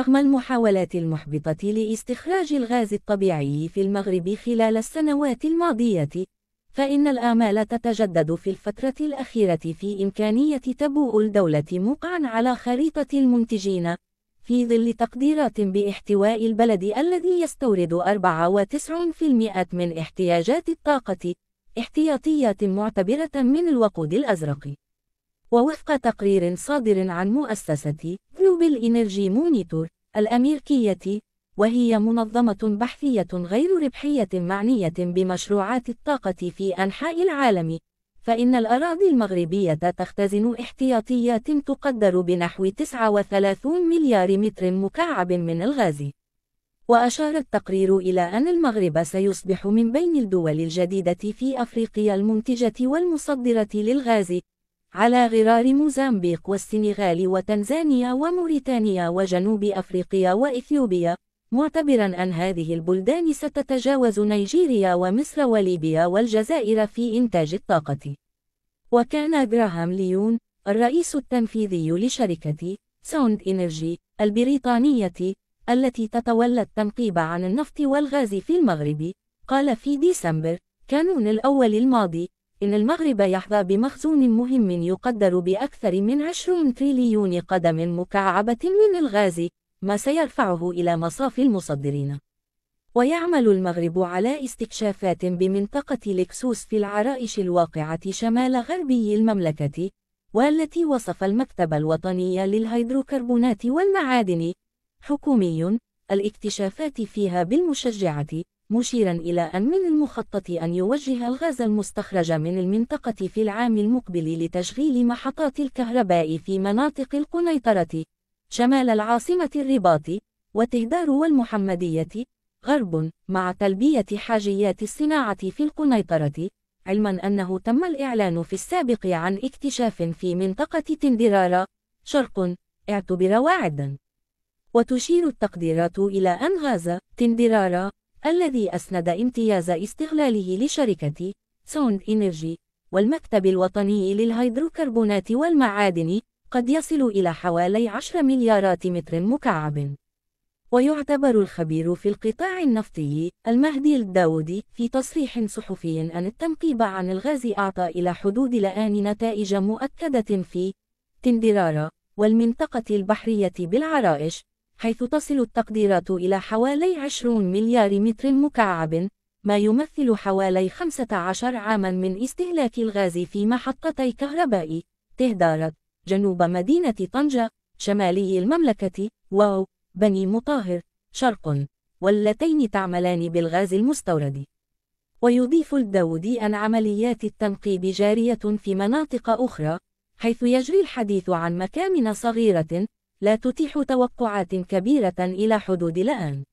رغم المحاولات المحبطة لاستخراج الغاز الطبيعي في المغرب خلال السنوات الماضية، فإن الآمال تتجدد في الفترة الأخيرة في إمكانية تبوء الدولة موقعًا على خريطة المنتجين، في ظل تقديرات باحتواء البلد الذي يستورد 94% من احتياجات الطاقة احتياطيات معتبرة من الوقود الأزرق. ووفق تقرير صادر عن مؤسسة Global Energy Monitor الأمريكية، وهي منظمة بحثية غير ربحية معنية بمشروعات الطاقة في أنحاء العالم، فإن الأراضي المغربية تختزن احتياطيات تقدر بنحو 39 مليار متر مكعب من الغاز. وأشار التقرير إلى أن المغرب سيصبح من بين الدول الجديدة في أفريقيا المنتجة والمصدرة للغاز، على غرار موزمبيق والسنغال وتنزانيا وموريتانيا وجنوب أفريقيا وإثيوبيا، معتبرا أن هذه البلدان ستتجاوز نيجيريا ومصر وليبيا والجزائر في إنتاج الطاقة. وكان غراهام ليون الرئيس التنفيذي لشركة ساوند إنرجي البريطانية التي تتولى التنقيب عن النفط والغاز في المغرب، قال في ديسمبر كانون الأول الماضي إن المغرب يحظى بمخزون مهم يقدر بأكثر من 20 تريليون قدم مكعبة من الغاز، ما سيرفعه إلى مصاف المصدرين. ويعمل المغرب على استكشافات بمنطقة لكسوس في العرائش الواقعة شمال غربي المملكة، والتي وصف المكتب الوطني للهيدروكربونات والمعادن حكومي الاكتشافات فيها بالمشجعة، مشيرا إلى أن من المخطط أن يوجه الغاز المستخرج من المنطقة في العام المقبل لتشغيل محطات الكهرباء في مناطق القنيطرة شمال العاصمة الرباط وتهدار والمحمدية غرب، مع تلبية حاجيات الصناعة في القنيطرة، علما أنه تم الإعلان في السابق عن اكتشاف في منطقة تندرارا شرق اعتبر واعدا. وتشير التقديرات إلى أن غاز تندرارا الذي أسند امتياز استغلاله لشركة ساوند إنرجي والمكتب الوطني للهيدروكربونات والمعادن قد يصل إلى حوالي 10 مليارات متر مكعب. ويعتبر الخبير في القطاع النفطي المهدي الداودي في تصريح صحفي أن التنقيب عن الغاز أعطى إلى حدود الآن نتائج مؤكدة في تندرارا والمنطقة البحرية بالعرائش، حيث تصل التقديرات إلى حوالي 20 مليار متر مكعب، ما يمثل حوالي 15 عاما من استهلاك الغاز في محطتي كهرباء تهدارت جنوب مدينة طنجة شمالي المملكة بني مطاهر شرق، واللتين تعملان بالغاز المستورد. ويضيف الداودي أن عمليات التنقيب جارية في مناطق أخرى، حيث يجري الحديث عن مكامن صغيرة لا تتيح توقعات كبيرة إلى حدود الآن.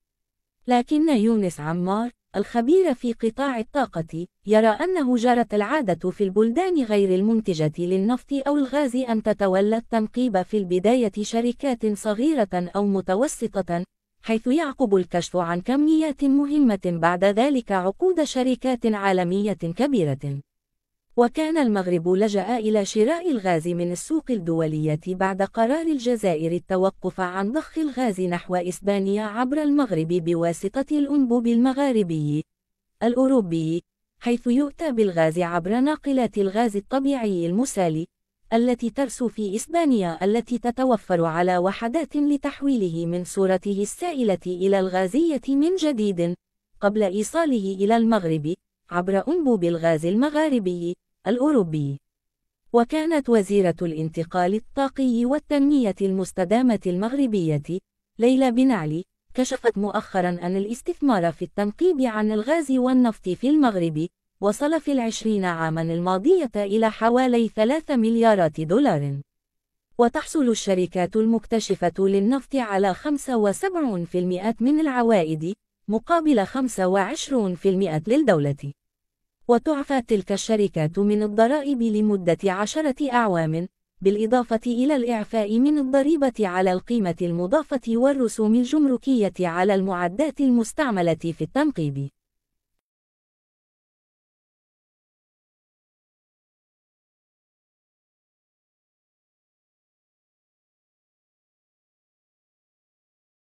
لكن يونس عمار الخبير في قطاع الطاقة يرى أنه جرت العادة في البلدان غير المنتجة للنفط أو الغاز أن تتولى التنقيب في البداية شركات صغيرة أو متوسطة، حيث يعقب الكشف عن كميات مهمة بعد ذلك عقود شركات عالمية كبيرة. وكان المغرب لجأ إلى شراء الغاز من السوق الدولية بعد قرار الجزائر التوقف عن ضخ الغاز نحو إسبانيا عبر المغرب بواسطة الأنبوب المغاربي الأوروبي، حيث يؤتى بالغاز عبر ناقلات الغاز الطبيعي المسال التي ترسو في إسبانيا، التي تتوفر على وحدات لتحويله من صورته السائلة إلى الغازية من جديد قبل إيصاله إلى المغرب عبر أنبوب الغاز المغاربي الأوروبي. وكانت وزيرة الانتقال الطاقي والتنمية المستدامة المغربية ليلى بن علي كشفت مؤخرا أن الاستثمار في التنقيب عن الغاز والنفط في المغرب وصل في 20 عاما الماضية إلى حوالي 3 مليارات دولار. وتحصل الشركات المكتشفة للنفط على 75% من العوائد مقابل 25% للدولة. وتعفى تلك الشركات من الضرائب لمدة 10 أعوام، بالإضافة إلى الإعفاء من الضريبة على القيمة المضافة والرسوم الجمركية على المعدات المستعملة في التنقيب.